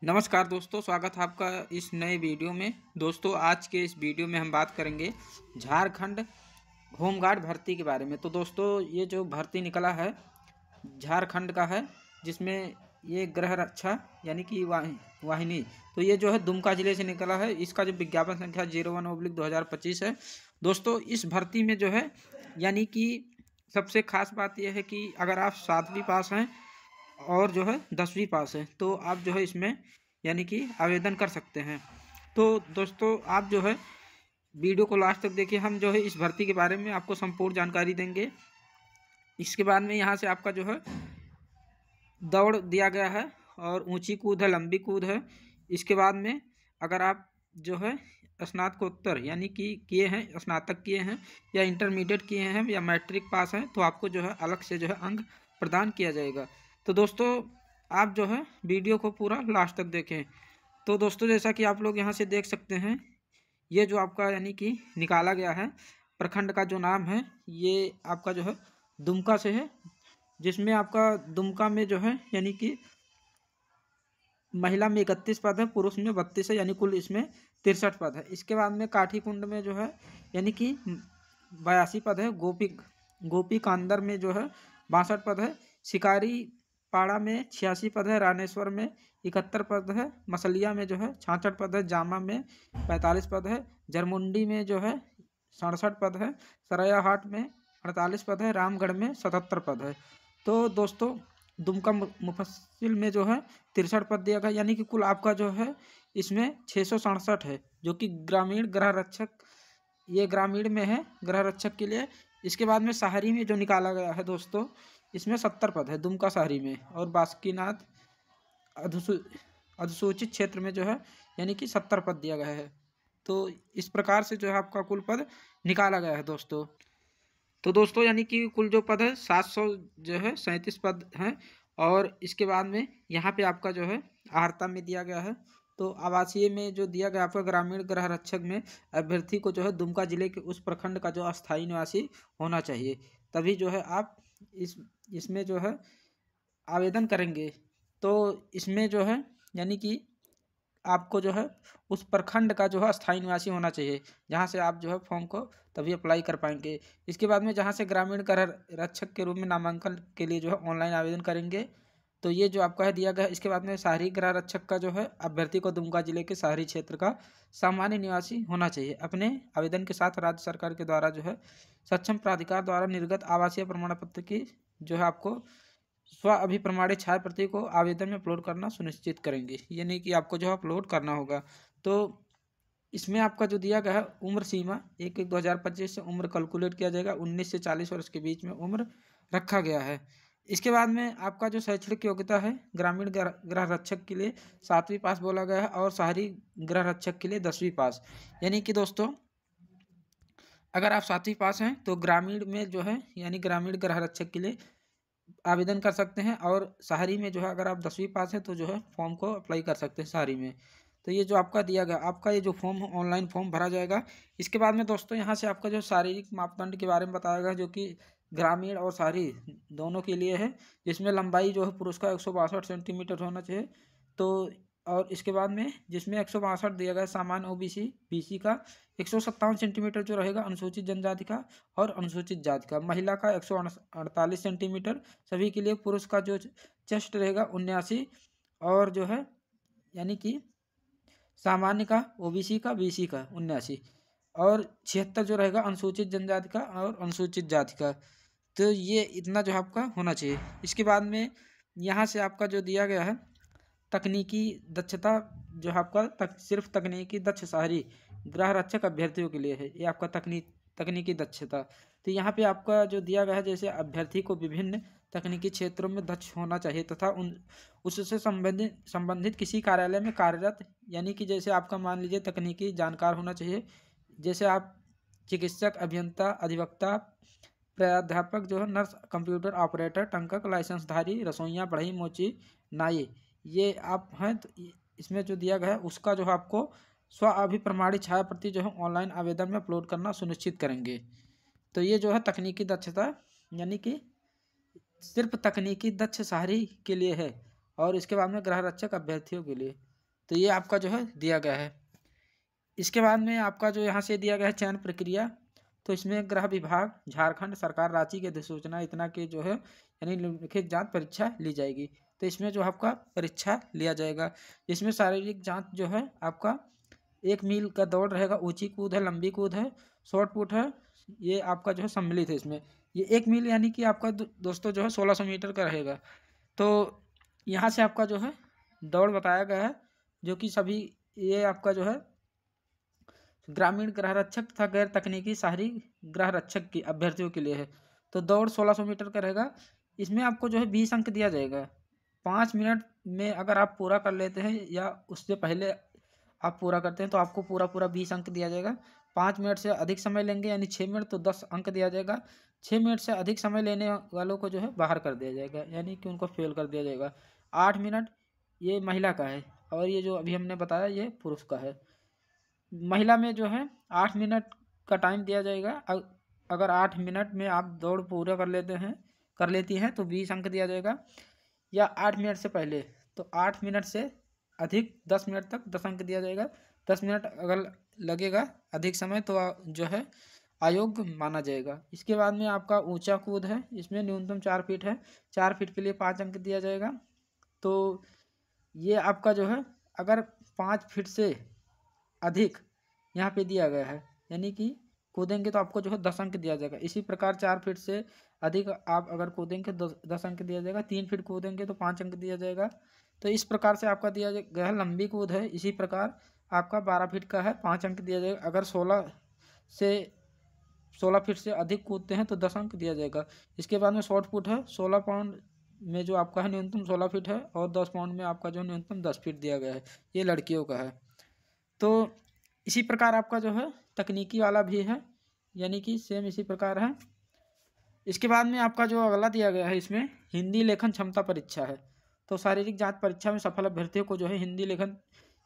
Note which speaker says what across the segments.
Speaker 1: नमस्कार दोस्तों, स्वागत है आपका इस नए वीडियो में। दोस्तों, आज के इस वीडियो में हम बात करेंगे झारखंड होमगार्ड भर्ती के बारे में। तो दोस्तों, ये जो भर्ती निकला है झारखंड का है, जिसमें ये गृह रक्षा यानी कि वाहिनी, तो ये जो है दुमका जिले से निकला है। इसका जो विज्ञापन संख्या 01/2025 है। दोस्तों, इस भर्ती में जो है यानी कि सबसे खास बात यह है कि अगर आप 7वीं पास हैं और जो है 10वीं पास है तो आप जो है इसमें यानी कि आवेदन कर सकते हैं। तो दोस्तों, आप जो है वीडियो को लास्ट तक देखिए। हम जो है इस भर्ती के बारे में आपको संपूर्ण जानकारी देंगे। इसके बाद में यहाँ से आपका जो है दौड़ दिया गया है और ऊंची कूद है, लंबी कूद है। इसके बाद में अगर आप जो है स्नातकोत्तर यानी कि किए हैं, स्नातक किए हैं या इंटरमीडिएट किए हैं या मैट्रिक पास हैं तो आपको जो है अलग से जो है अंक प्रदान किया जाएगा। तो दोस्तों, आप जो है वीडियो को पूरा लास्ट तक देखें। तो दोस्तों, जैसा कि आप लोग यहाँ से देख सकते हैं, ये जो आपका यानी कि निकाला गया है प्रखंड का जो नाम है, ये आपका जो है दुमका से है, जिसमें आपका दुमका में जो है यानी कि महिला में 31 पद है, पुरुष में 32 है, यानी कुल इसमें 63 पद है। इसके बाद में काठीकुंड में जो है यानी कि 82 पद है। गोपी कांदर में जो है 62 पद है। शिकारी पाड़ा में 86 पद है। रानेश्वर में 71 पद है। मसलिया में जो है 66 पद है। जामा में 45 पद है। जरमुंडी में जो है 67 पद है। सरैयाहाट में 48 पद है। रामगढ़ में 77 पद है। तो दोस्तों, दुमका मुफस्सिल में जो है 63 पद दिया गया, यानी कि कुल आपका जो है इसमें 667 है, जो कि ग्रामीण गृह रक्षक, ये ग्रामीण में है गृह रक्षक के लिए। इसके बाद में शहरी में जो निकाला गया है दोस्तों, इसमें 70 पद है दुमका शहरी में, और बासुकीनाथ अधिसूचित क्षेत्र में जो है यानी कि 70 पद दिया गया है। तो इस प्रकार से जो है आपका कुल पद निकाला गया है दोस्तों। तो दोस्तों, यानी कि कुल जो पद है 700 जो है 37 पद हैं। और इसके बाद में यहाँ पे आपका जो है आर्ता में दिया गया है। तो आवासीय में जो दिया गया आपका ग्रामीण गृह रक्षक में अभ्यर्थी को जो है दुमका जिले के उस प्रखंड का जो अस्थायी निवासी होना चाहिए, तभी जो है आप इसमें जो है आवेदन करेंगे। तो इसमें जो है यानी कि आपको जो है उस प्रखंड का जो है स्थायी निवासी होना चाहिए, जहाँ से आप जो है फॉर्म को तभी अप्लाई कर पाएंगे। इसके बाद में जहाँ से ग्रामीण गृह रक्षक के रूप में नामांकन के लिए जो है ऑनलाइन आवेदन करेंगे, तो ये जो आपका है दिया गया। इसके बाद में शहरी गृह रक्षक का जो है अभ्यर्थी को दुमका जिले के शहरी क्षेत्र का सामान्य निवासी होना चाहिए। अपने आवेदन के साथ राज्य सरकार के द्वारा जो है सक्षम प्राधिकार द्वारा निर्गत आवासीय प्रमाण पत्र की जो है आपको स्व अभिप्रमाणित छाया प्रति को आवेदन में अपलोड करना सुनिश्चित करेंगे। ये नहीं कि आपको जो है अपलोड करना होगा। तो इसमें आपका जो दिया गया है उम्र सीमा 1/1/2025 से उम्र कैलकुलेट किया जाएगा। 19 से 40 वर्ष के बीच में उम्र रखा गया है। इसके बाद में आपका जो शैक्षणिक योग्यता है, ग्रामीण गृह रक्षक के लिए 7वीं पास बोला गया है और शहरी गृह रक्षक के लिए 10वीं पास। यानी कि दोस्तों, अगर आप 7वीं पास हैं तो ग्रामीण में जो है यानी ग्रामीण गृह रक्षक के लिए आवेदन कर सकते हैं, और शहरी में जो है अगर आप 10वीं पास हैं तो जो है फॉर्म को अप्लाई कर सकते हैं शहरी में। तो ये जो आपका दिया गया, आपका ये जो फॉर्म है ऑनलाइन फॉर्म भरा जाएगा। इसके बाद में दोस्तों, यहाँ से आपका जो शारीरिक मापदंड के बारे में बताया गया, जो कि ग्रामीण और शहरी दोनों के लिए है, जिसमें लंबाई जो है पुरुष का 162 सेंटीमीटर होना चाहिए। तो और इसके बाद में जिसमें 162 दिया गया सामान्य ओबीसी बीसी का, 157 सेंटीमीटर जो रहेगा अनुसूचित जनजाति का और अनुसूचित जाति का, महिला का 148 सेंटीमीटर सभी के लिए, पुरुष का जो चेस्ट रहेगा 79, और जो है यानी कि सामान्य का ओबीसी का बीसी का 79, और 76 जो रहेगा अनुसूचित जनजाति का और अनुसूचित जाति का। तो ये इतना जो आपका होना चाहिए। इसके बाद में यहाँ से आपका जो दिया गया है तकनीकी दक्षता, जो आपका सिर्फ तकनीकी दक्ष शहरी गृह रक्षक अभ्यर्थियों के लिए है, ये आपका तकनीकी दक्षता। तो यहाँ पे आपका जो दिया गया है, जैसे अभ्यर्थी को विभिन्न तकनीकी क्षेत्रों में दक्ष होना चाहिए तथा उससे संबंधित किसी कार्यालय में कार्यरत, यानी कि जैसे आपका मान लीजिए तकनीकी जानकार होना चाहिए, जैसे आप चिकित्सक, अभियंता, अधिवक्ता, प्राध्यापक जो है, नर्स, कंप्यूटर ऑपरेटर, टंकक, लाइसेंसधारी, रसोइया, बढ़ई, मोची, नाई, ये आप हैं। तो इसमें जो दिया गया है उसका जो है आपको स्व अभिप्रमाणित छाया प्रति जो है ऑनलाइन आवेदन में अपलोड करना सुनिश्चित करेंगे। तो ये जो है तकनीकी दक्षता यानी कि सिर्फ तकनीकी दक्ष शहरी के लिए है, और इसके बाद में गृह रक्षक अभ्यर्थियों के लिए। तो ये आपका जो है दिया गया है। इसके बाद में आपका जो यहाँ से दिया गया है चयन प्रक्रिया, तो इसमें गृह विभाग, झारखंड सरकार, रांची के अधिसूचना इतना के जो है यानी निम्नलिखित जांच परीक्षा ली जाएगी। तो इसमें जो आपका परीक्षा लिया जाएगा, इसमें शारीरिक जांच जो है आपका 1 मील का दौड़ रहेगा, ऊंची कूद है, लंबी कूद है, शॉर्ट पुट है, ये आपका जो है सम्मिलित है इसमें। ये 1 मील यानी कि आपका दोस्तों जो है 1600 मीटर का रहेगा। तो यहाँ से आपका जो है दौड़ बताया गया है, जो कि सभी ये आपका जो है ग्रामीण गृह रक्षक तथा गैर तकनीकी शहरी गृह रक्षक की अभ्यर्थियों के लिए है। तो दौड़ 1600 मीटर का रहेगा। इसमें आपको जो है 20 अंक दिया जाएगा। 5 मिनट में अगर आप पूरा कर लेते हैं या उससे पहले आप पूरा करते हैं तो आपको पूरा 20 अंक दिया जाएगा। 5 मिनट से अधिक समय लेंगे यानी 6 मिनट तो 10 अंक दिया जाएगा। 6 मिनट से अधिक समय लेने वालों को जो है बाहर कर दिया जाएगा, यानी कि उनको फेल कर दिया जाएगा। 8 मिनट ये महिला का है और ये जो अभी हमने बताया ये पुरुष का है। महिला में जो है 8 मिनट का टाइम दिया जाएगा। अगर 8 मिनट में आप दौड़ पूरा कर लेती हैं तो 20 अंक दिया जाएगा, या 8 मिनट से पहले तो 8 मिनट से अधिक 10 मिनट तक 10 अंक दिया जाएगा। 10 मिनट अगर लगेगा अधिक समय तो जो है अयोग्य माना जाएगा। इसके बाद में आपका ऊंचा कूद है, इसमें न्यूनतम 4 फीट है, 4 फीट के लिए 5 अंक दिया जाएगा। तो ये आपका जो है अगर 5 फीट से अधिक यहाँ पे दिया गया है यानी कि कूदेंगे तो आपको जो है 10 अंक दिया जाएगा। इसी प्रकार 4 फीट से अधिक आप अगर कूदेंगे तो 10 अंक दिया जाएगा। 3 फीट कूदेंगे तो 5 अंक दिया जाएगा। तो इस प्रकार से आपका दिया गया है। लंबी कूद है, इसी प्रकार आपका 12 फीट का है, 5 अंक दिया जाएगा। अगर 16 फीट से अधिक कूदते हैं तो 10 अंक दिया जाएगा। इसके बाद में शॉर्ट पुट है, 16 पाउंड में जो आपका है न्यूनतम 16 फीट है और 10 पाउंड में आपका जो न्यूनतम 10 फीट दिया गया है, ये लड़कियों का है। तो इसी प्रकार आपका जो है तकनीकी वाला भी है, यानी कि सेम इसी प्रकार है। इसके बाद में आपका जो अगला दिया गया है इसमें हिंदी लेखन क्षमता परीक्षा है। तो शारीरिक जांच परीक्षा में सफल अभ्यर्थियों को जो है हिंदी लेखन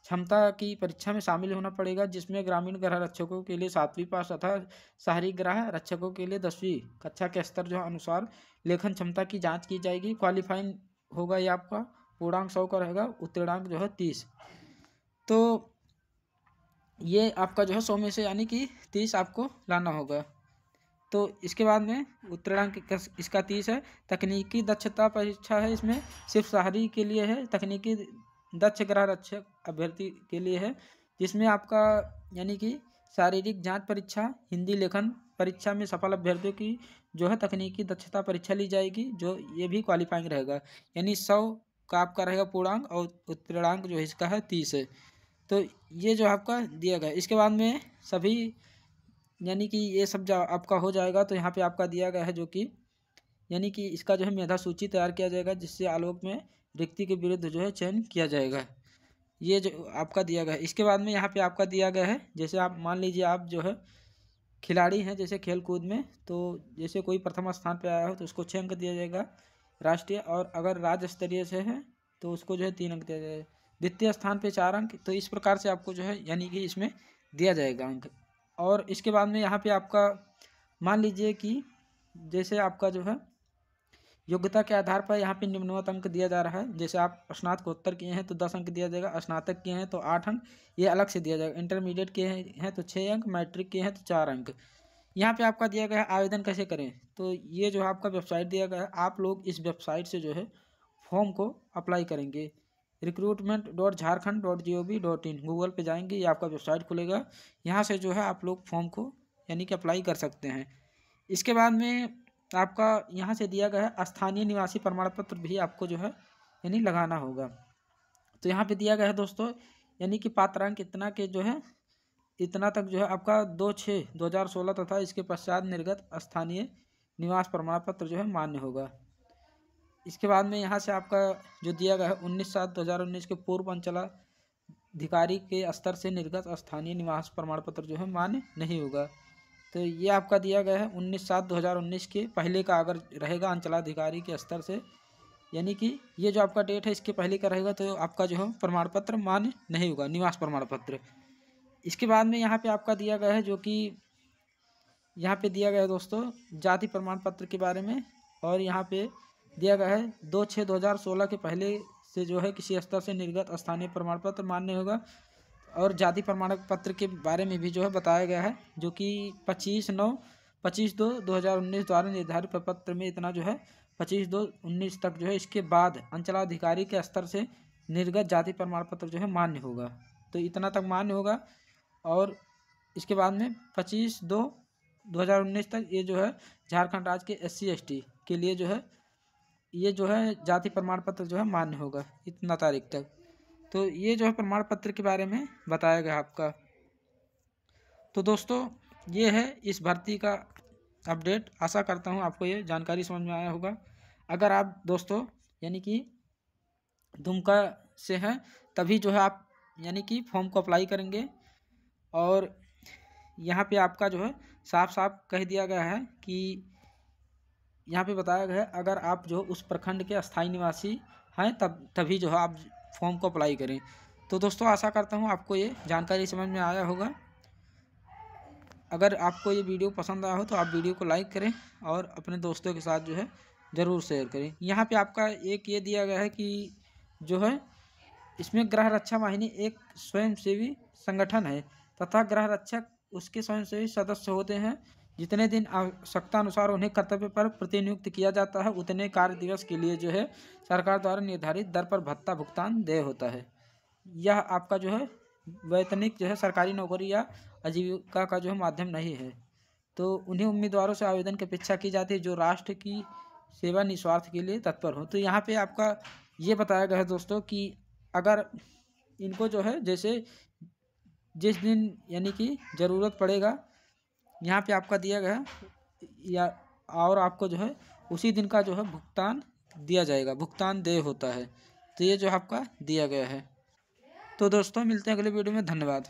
Speaker 1: क्षमता की परीक्षा में शामिल होना पड़ेगा, जिसमें ग्रामीण गृह रक्षकों के लिए 7वीं पास तथा शहरी गृह रक्षकों के लिए 10वीं कक्षा के स्तर जो अनुसार लेखन क्षमता की जाँच की जाएगी। क्वालिफाइंग होगा ये आपका पूर्णांक 100 का रहेगा, उत्तीर्णांक जो है 30। तो ये आपका जो है 100 में से यानी कि 30 आपको लाना होगा। तो इसके बाद में उत्तीर्णांक इसका 30 है। तकनीकी दक्षता परीक्षा है, इसमें सिर्फ शहरी के लिए है, तकनीकी दक्ष गृह रक्षक अभ्यर्थी के लिए है, जिसमें आपका यानी कि शारीरिक जांच परीक्षा, हिंदी लेखन परीक्षा में सफल अभ्यर्थियों की जो है तकनीकी दक्षता परीक्षा ली जाएगी, जो ये भी क्वालिफाइंग रहेगा, यानी 100 का आपका रहेगा पूर्णांक और उत्तीर्णांक जो इसका है 30 है। तो ये जो आपका दिया गया। इसके बाद में सभी यानी कि ये सब जो आपका हो जाएगा तो यहाँ पे आपका दिया गया है जो कि यानी कि इसका जो है मेधा सूची तैयार किया जाएगा, जिससे आलोक में रिक्ति के विरुद्ध जो है चयन किया जाएगा। ये जो आपका दिया गया है। इसके बाद में यहाँ पे आपका दिया गया है, जैसे आप मान लीजिए आप जो है खिलाड़ी हैं जैसे खेल कूद में, तो जैसे कोई प्रथम स्थान पे आया हो तो उसको 6 अंक दिया जाएगा राष्ट्रीय, और अगर राज्य स्तरीय से है तो उसको जो है 3 अंक दिया जाएगा, द्वितीय स्थान पे 4 अंक। तो इस प्रकार से आपको जो है यानी कि इसमें दिया जाएगा अंक। और इसके बाद में यहाँ पे आपका मान लीजिए कि जैसे आपका जो है योग्यता के आधार पर यहाँ पे निम्नवत अंक दिया जा रहा है। जैसे आप स्नातकोत्तर किए हैं तो 10 अंक दिया जाएगा, स्नातक किए हैं तो 8 अंक, ये अलग से दिया जाएगा। इंटरमीडिएट किए हैं तो 6 अंक, मैट्रिक किए हैं तो 4 अंक। यहाँ पे आपका दिया गया है आवेदन कैसे करें, तो ये जो आपका वेबसाइट दिया गया है, आप लोग इस वेबसाइट से जो है फॉर्म को अप्लाई करेंगे। recruitment.jharkhand.gov.in गूगल पे जाएंगे, ये आपका वेबसाइट खुलेगा, यहाँ से जो है आप लोग फॉर्म को यानी कि अप्लाई कर सकते हैं। इसके बाद में आपका यहाँ से दिया गया है स्थानीय निवासी प्रमाण पत्र भी आपको जो है यानी लगाना होगा। तो यहाँ पे दिया गया है दोस्तों यानी कि पात्रांक इतना के जो है इतना तक जो है आपका 2/6/2016 तथा इसके पश्चात निर्गत स्थानीय निवास प्रमाण पत्र जो है मान्य होगा। इसके बाद में यहाँ से आपका जो दिया गया है 19/7/2019 के पूर्व अंचलाधिकारी के स्तर से निर्गत स्थानीय निवास प्रमाण पत्र जो है मान्य नहीं होगा। तो ये आपका दिया गया है 19/7/2019 के पहले का अगर रहेगा अंचलाधिकारी के स्तर से, यानी कि ये जो आपका डेट है इसके पहले का रहेगा तो आपका जो है प्रमाण पत्र मान्य नहीं होगा, निवास प्रमाण पत्र। इसके बाद में यहाँ पे आपका दिया गया है जो कि यहाँ पे दिया गया है दोस्तों जाति प्रमाण पत्र के बारे में, और यहाँ पे दिया गया है 2/6/2016 के पहले से जो है किसी स्तर से निर्गत स्थानीय प्रमाण पत्र मान्य होगा। और जाति प्रमाण पत्र के बारे में भी जो है बताया गया है, जो कि 25/2/2019 द्वारा निर्धारित प्रपत्र में इतना जो है 25/2/19 तक जो है, इसके बाद अंचलाधिकारी के स्तर से निर्गत जाति प्रमाण पत्र जो है मान्य होगा। तो इतना तक मान्य होगा और इसके बाद में 25/2/2019 तक ये जो है झारखंड राज्य के SC/ST के लिए जो है ये जो है जाति प्रमाण पत्र जो है मान्य होगा इतना तारीख तक। तो ये जो है प्रमाण पत्र के बारे में बताया गया आपका। तो दोस्तों ये है इस भर्ती का अपडेट। आशा करता हूँ आपको ये जानकारी समझ में आया होगा। अगर आप दोस्तों यानी कि दुमका से हैं तभी जो है आप यानी कि फॉर्म को अप्लाई करेंगे। और यहाँ पे आपका जो है साफ साफ कह दिया गया है कि यहाँ पे बताया गया है, अगर आप जो उस प्रखंड के अस्थायी निवासी हैं तभी जो है आप फॉर्म को अप्लाई करें। तो दोस्तों आशा करता हूँ आपको ये जानकारी समझ में आया होगा। अगर आपको ये वीडियो पसंद आया हो तो आप वीडियो को लाइक करें और अपने दोस्तों के साथ जो है ज़रूर शेयर करें। यहाँ पे आपका एक ये दिया गया है कि जो है इसमें गृह रक्षा वाहिनी एक स्वयंसेवी संगठन है तथा गृह रक्षक उसके स्वयंसेवी सदस्य होते हैं। जितने दिन आवश्यकता अनुसार उन्हें कर्तव्य पर प्रतिनियुक्त किया जाता है उतने कार्य दिवस के लिए जो है सरकार द्वारा निर्धारित दर पर भत्ता भुगतान देय होता है। यह आपका जो है वैतनिक जो है सरकारी नौकरी या आजीविका का जो है माध्यम नहीं है। तो उन्हीं उम्मीदवारों से आवेदन की अपेक्षा की जाती है जो राष्ट्र की सेवा निस्वार्थ के लिए तत्पर हो। तो यहाँ पे आपका ये बताया गया है दोस्तों कि अगर इनको जो है जैसे जिस दिन यानी कि ज़रूरत पड़ेगा यहाँ पे आपका दिया गया या और आपको जो है उसी दिन का जो है भुगतान दिया जाएगा, भुगतान देय होता है। तो ये जो आपका दिया गया है। तो दोस्तों मिलते हैं अगले वीडियो में। धन्यवाद।